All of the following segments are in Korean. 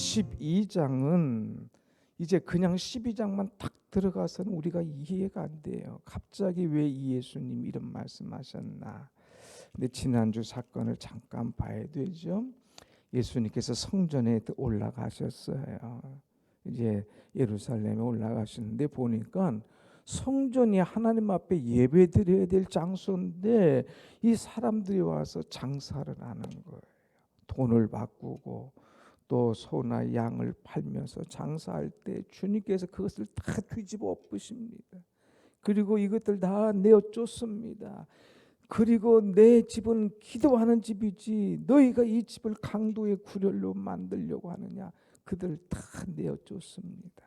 12장은 이제 그냥 12장만 딱 들어가서는 우리가 이해가 안 돼요. 갑자기 왜 이 예수님 이런 말씀하셨나? 근데 지난주 사건을 잠깐 봐야 되죠. 예수님께서 성전에 올라가셨어요. 이제 예루살렘에 올라가시는데 보니까 성전이 하나님 앞에 예배드려야 될 장소인데 이 사람들이 와서 장사를 하는 거예요. 돈을 바꾸고 또 소나 양을 팔면서 장사할 때 주님께서 그것을 다 뒤집어 엎으십니다. 그리고 이것들 다 내어 쫓습니다. 그리고 내 집은 기도하는 집이지 너희가 이 집을 강도의 구렬로 만들려고 하느냐, 그들 다 내어 쫓습니다.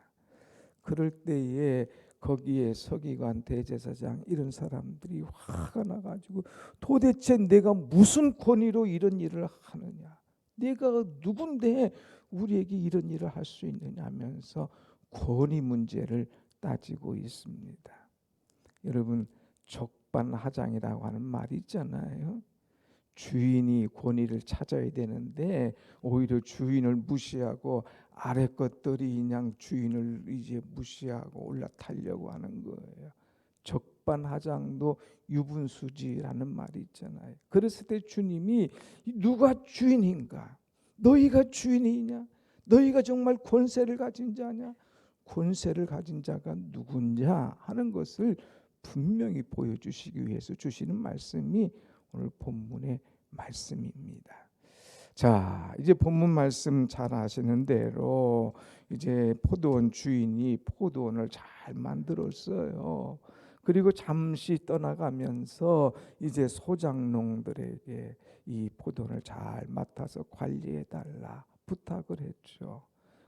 그럴 때에 거기에 서기관, 대제사장 이런 사람들이 화가 나가지고 도대체 내가 무슨 권위로 이런 일을 하느냐, 내가 누군데 우리에게 이런 일을 할 수 있느냐 하면서 권위 문제를 따지고 있습니다. 여러분, 적반하장이라고 하는 말이 있잖아요. 주인이 권위를 찾아야 되는데 오히려 주인을 무시하고 아래 것들이 그냥 주인을 이제 무시하고 올라타려고 하는 거예요. 적반하장도 유분수지라는 말이 있잖아요. 그랬을 때 주님이 누가 주인인가? 너희가 주인이냐? 너희가 정말 권세를 가진 자냐? 권세를 가진 자가 누구냐 하는 것을 분명히 보여주시기 위해서 주시는 말씀이 오늘 본문의 말씀입니다. 자, 이제 본문 말씀 잘 아시는 대로 이제 포도원 주인이 포도원을 잘 만들었어요. 그리고 잠시 떠나가면서 이제 소작농들에게 이 포도원을 잘 맡아서 관리해 달라 부탁을 했죠.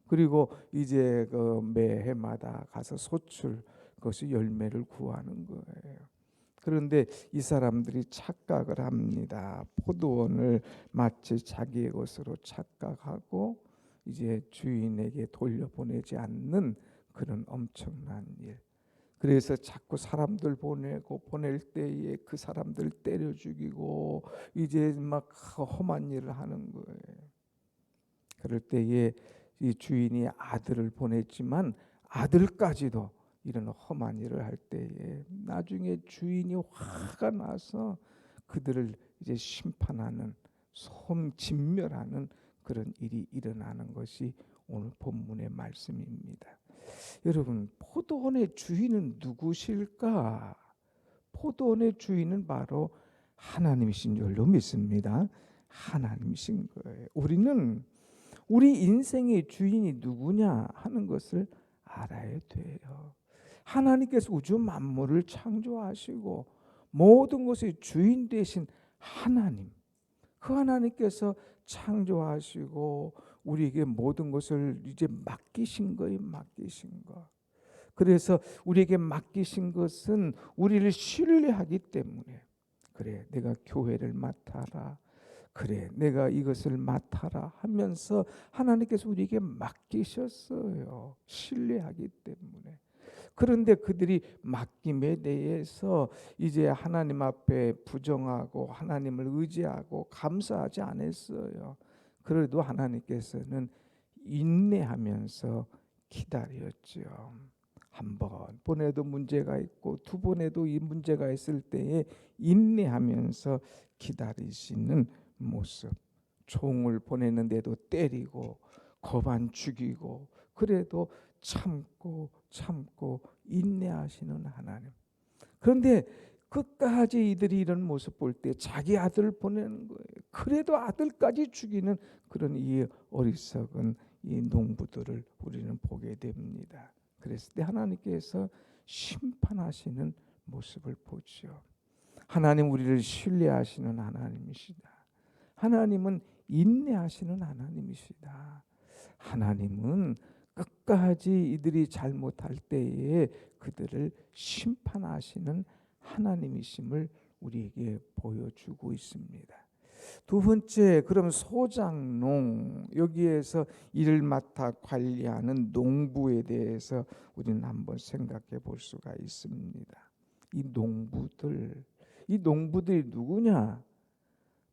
그리고 이제 그 매해마다 가서 소출, 그것이 열매를 구하는 거예요. 그런데 이 사람들이 착각을 합니다. 포도원을 마치 자기의 것으로 착각하고 이제 주인에게 돌려보내지 않는 그런 엄청난 일. 그래서 자꾸 사람들 보내고 보낼 때에 그 사람들 때려 죽이고 이제 막 험한 일을 하는 거예요. 그럴 때에 이 주인이 아들을 보냈지만 아들까지도 이런 험한 일을 할 때에 나중에 주인이 화가 나서 그들을 이제 심판하는, 진멸하는 그런 일이 일어나는 것이 오늘 본문의 말씀입니다. 여러분, 포도원의 주인은 누구실까? 포도원의 주인은 바로 하나님이신 줄로 믿습니다. 하나님이신 거예요. 우리는 우리 인생의 주인이 누구냐 하는 것을 알아야 돼요. 하나님께서 우주 만물을 창조하시고 모든 것의 주인 되신 하나님, 그 하나님께서 창조하시고 우리에게 모든 것을 이제 맡기신 거예요. 맡기신 거. 그래서 우리에게 맡기신 것은 우리를 신뢰하기 때문에, 그래 내가 교회를 맡아라, 그래 내가 이것을 맡아라 하면서 하나님께서 우리에게 맡기셨어요. 신뢰하기 때문에. 그런데 그들이 맡김에 대해서 이제 하나님 앞에 부정하고 하나님을 의지하고 감사하지 않았어요. 그래도 하나님께서는 인내하면서 기다렸죠. 한 번 보내도 문제가 있고 두 번에도 이 문제가 있을 때에 인내하면서 기다리시는 모습. 종을 보냈는데도 때리고 거반 죽이고 그래도 참고 인내하시는 하나님. 그런데 끝까지 이들이 이런 모습 볼 때 자기 아들을 보내는 거예요. 그래도 아들까지 죽이는 그런 이 어리석은 이 농부들을 우리는 보게 됩니다. 그랬을 때 하나님께서 심판하시는 모습을 보죠. 하나님 우리를 신뢰하시는 하나님이시다. 하나님은 인내하시는 하나님이시다. 하나님은 끝까지 이들이 잘못할 때에 그들을 심판하시는 하나님이심을 우리에게 보여주고 있습니다. 두 번째, 그럼 소작농, 여기에서 일을 맡아 관리하는 농부에 대해서 우리는 한번 생각해 볼 수가 있습니다. 이 농부들이 누구냐?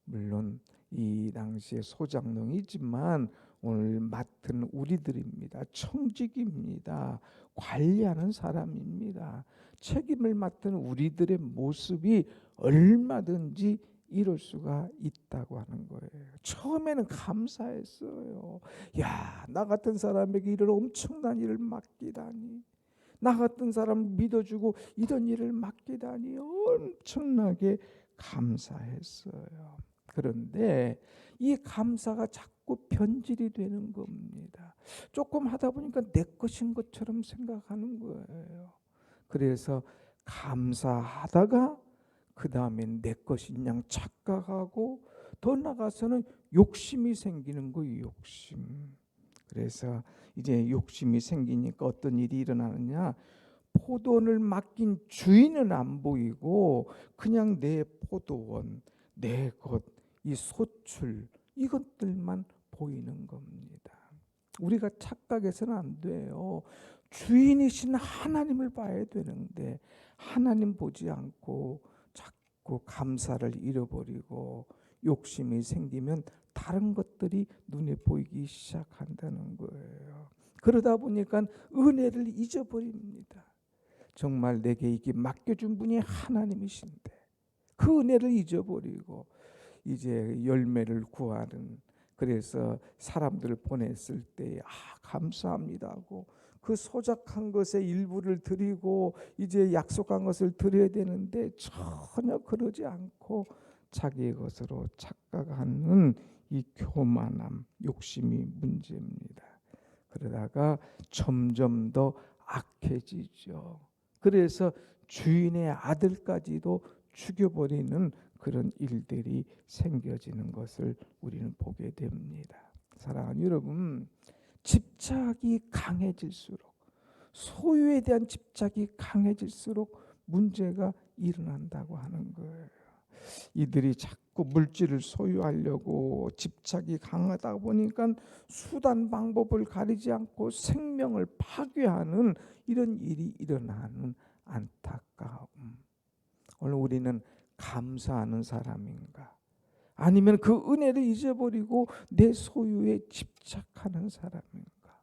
물론 이 당시에 소작농이지만 오늘 맡은 맡은 우리들입니다. 청직입니다. 관리하는 사람입니다. 책임을 맡은 우리들의 모습이 얼마든지 이룰 수가 있다고 하는 거예요. 처음에는 감사했어요. 야, 나 같은 사람에게 이런 엄청난 일을 맡기다니, 나 같은 사람을 믿어주고 이런 일을 맡기다니 엄청나게 감사했어요. 그런데 이 감사가 자꾸 변질이 되는 겁니다. 조금 하다 보니까 내 것인 것처럼 생각하는 거예요. 그래서 감사하다가 그 다음에 내 것인 양 착각하고 더 나가서는 욕심이 생기는 거예요. 욕심. 그래서 이제 욕심이 생기니까 어떤 일이 일어나느냐, 포도원을 맡긴 주인은 안 보이고 그냥 내 포도원, 내 것, 이 소출, 이것들만 보이는 겁니다. 우리가 착각해서는 안 돼요. 주인이신 하나님을 봐야 되는데 하나님 보지 않고 자꾸 감사를 잃어버리고 욕심이 생기면 다른 것들이 눈에 보이기 시작한다는 거예요. 그러다 보니까 은혜를 잊어버립니다. 정말 내게 이게 맡겨준 분이 하나님이신데 그 은혜를 잊어버리고 이제 열매를 구하는, 그래서 사람들을 보냈을 때 감사합니다 하고 그 소작한 것의 일부를 드리고 이제 약속한 것을 드려야 되는데 전혀 그러지 않고 자기의 것으로 착각하는 이 교만함, 욕심이 문제입니다. 그러다가 점점 더 악해지죠. 그래서 주인의 아들까지도 죽여버리는 그런 일들이 생겨지는 것을 우리는 보게 됩니다. 사랑하는 여러분, 집착이 강해질수록, 소유에 대한 집착이 강해질수록 문제가 일어난다고 하는 거예요. 이들이 자꾸 물질을 소유하려고 집착이 강하다 보니까 수단 방법을 가리지 않고 생명을 파괴하는 이런 일이 일어나는 안타까움. 오늘 우리는 감사하는 사람인가? 아니면 그 은혜를 잊어버리고 내 소유에 집착하는 사람인가?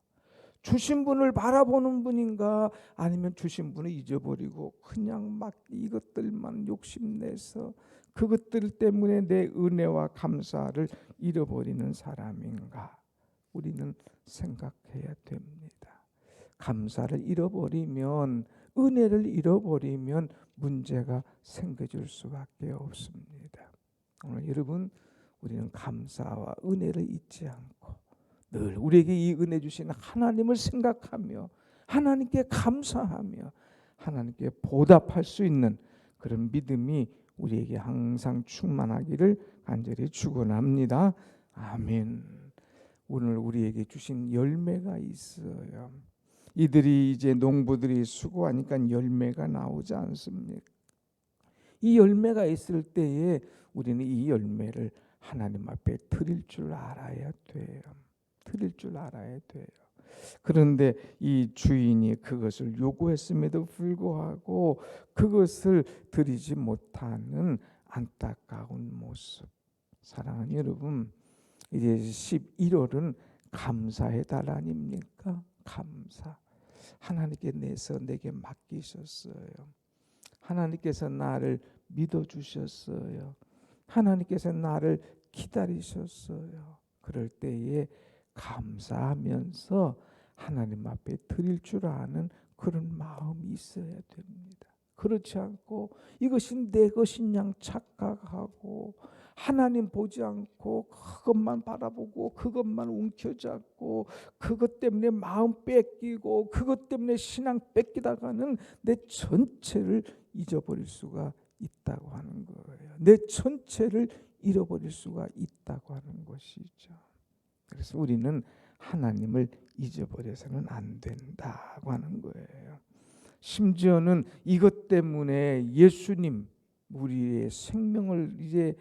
주신 분을 바라보는 분인가? 아니면 주신 분을 잊어버리고 그냥 막 이것들만 욕심내서 그것들 때문에 내 은혜와 감사를 잃어버리는 사람인가? 우리는 생각해야 됩니다. 감사를 잃어버리면, 은혜를 잃어버리면 문제가 생겨질 수밖에 없습니다. 오늘 여러분, 우리는 감사와 은혜를 잊지 않고 늘 우리에게 이 은혜 주신 하나님을 생각하며 하나님께 감사하며 하나님께 보답할 수 있는 그런 믿음이 우리에게 항상 충만하기를 간절히 축원합니다. 아멘. 오늘 우리에게 주신 열매가 있어요. 이들이 이제 농부들이 수고하니까 열매가 나오지 않습니까? 이 열매가 있을 때에 우리는 이 열매를 하나님 앞에 드릴 줄 알아야 돼요. 드릴 줄 알아야 돼요. 그런데 이 주인이 그것을 요구했음에도 불구하고 그것을 드리지 못하는 안타까운 모습. 사랑하는 여러분, 이제 11월은 감사의 달 아닙니까? 감사. 하나님께 내서 내게 맡기셨어요. 하나님께서 나를 믿어주셨어요. 하나님께서 나를 기다리셨어요. 그럴 때에 감사하면서 하나님 앞에 드릴 줄 아는 그런 마음이 있어야 됩니다. 그렇지 않고 이것이 내 것인 양 착각하고 하나님 보지 않고 그것만 바라보고 그것만 움켜잡고 그것 때문에 마음 뺏기고 그것 때문에 신앙 뺏기다가는 내 전체를 잊어버릴 수가 있다고 하는 거예요. 내 전체를 잃어버릴 수가 있다고 하는 것이죠. 그래서 우리는 하나님을 잊어버려서는 안 된다고 하는 거예요. 심지어는 이것 때문에 예수님, 우리의 생명을 이제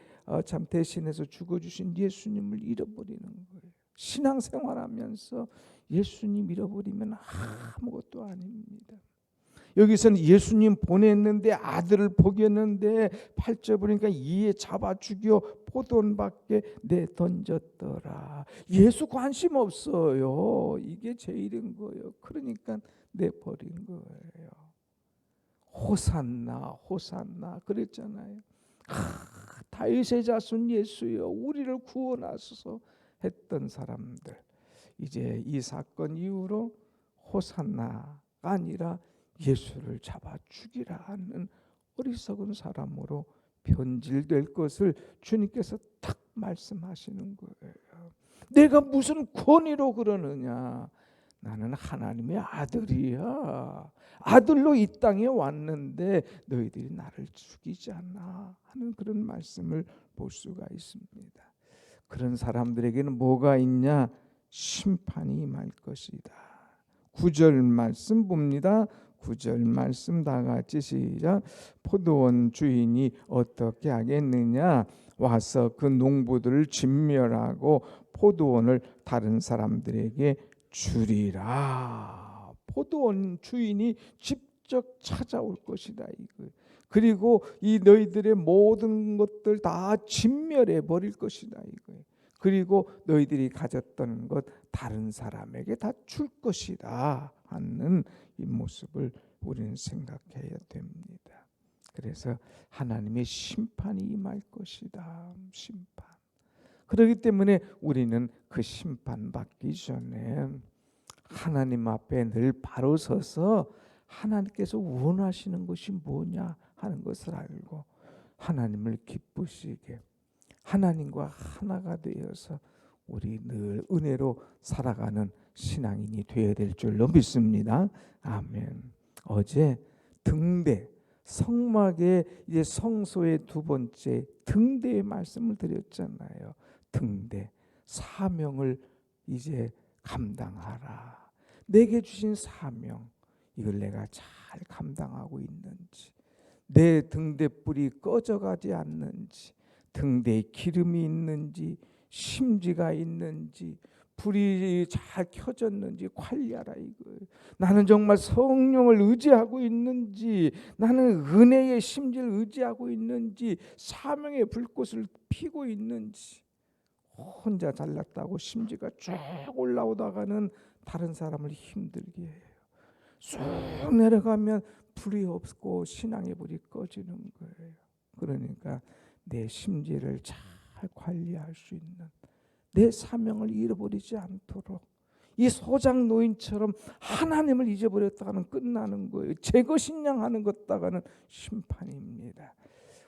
참 대신해서 죽어주신 예수님을 잃어버리는 거예요. 신앙생활하면서 예수님 잃어버리면 아무것도 아닙니다. 여기서는 예수님 보냈는데 아들을 보겠는데 8절 보니까 이에 잡아 죽여 포도원밖에 내던졌더라. 예수 관심 없어요. 이게 제일인 거예요. 그러니까 내버린 거예요. 호산나 호산나 그랬잖아요. 다윗의 자손 예수여 우리를 구원하소서 했던 사람들, 이제 이 사건 이후로 호산나가 아니라 예수를 잡아 죽이라 하는 어리석은 사람으로 변질될 것을 주님께서 딱 말씀하시는 거예요. 내가 무슨 권위로 그러느냐? 나는 하나님의 아들이야. 아들로 이 땅에 왔는데 너희들이 나를 죽이지 않나 하는 그런 말씀을 볼 수가 있습니다. 그런 사람들에게는 뭐가 있냐? 심판이 임할 것이다. 9절 말씀 봅니다. 9절 말씀 다 같이 시작. 포도원 주인이 어떻게 하겠느냐? 와서 그 농부들을 진멸하고 포도원을 다른 사람들에게 주리라. 포도원 주인이 직접 찾아올 것이다 이거. 그리고 이 너희들의 모든 것들 다 진멸해 버릴 것이다 이거. 그리고 너희들이 가졌던 것 다른 사람에게 다 줄 것이다 하는 이 모습을 우리는 생각해야 됩니다. 그래서 하나님의 심판이 임할 것이다. 심판. 그렇기 때문에 우리는 그 심판 받기 전에 하나님 앞에 늘 바로 서서 하나님께서 원하시는 것이 뭐냐 하는 것을 알고 하나님을 기쁘시게 하나님과 하나가 되어서 우리 늘 은혜로 살아가는 신앙인이 되어야 될 줄로 믿습니다. 아멘. 어제 등대 성막의 이제 성소의 두 번째 등대의 말씀을 드렸잖아요. 등대 사명을 이제 감당하라. 내게 주신 사명 이걸 내가 잘 감당하고 있는지, 내 등대불이 꺼져가지 않는지, 등대에 기름이 있는지, 심지가 있는지, 불이 잘 켜졌는지 관리하라 이거예요. 나는 정말 성령을 의지하고 있는지, 나는 은혜의 심지를 의지하고 있는지, 사명의 불꽃을 피고 있는지. 혼자 잘났다고 심지가 쭉 올라오다가는 다른 사람을 힘들게 해요. 쭉 내려가면 불이 없고 신앙의 불이 꺼지는 거예요. 그러니까 내 심지를 잘 관리할 수 있는, 내 사명을 잃어버리지 않도록, 이 소장 노인처럼 하나님을 잊어버렸다가는 끝나는 거예요. 제 것이냐 하는 것다가는 심판입니다.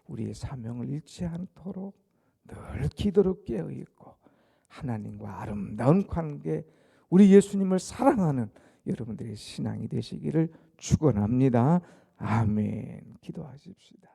우리의 사명을 잃지 않도록 늘 기도로 깨어있고 하나님과 아름다운 관계, 우리 예수님을 사랑하는 여러분들의 신앙이 되시기를 축원합니다. 아멘. 기도하십시다.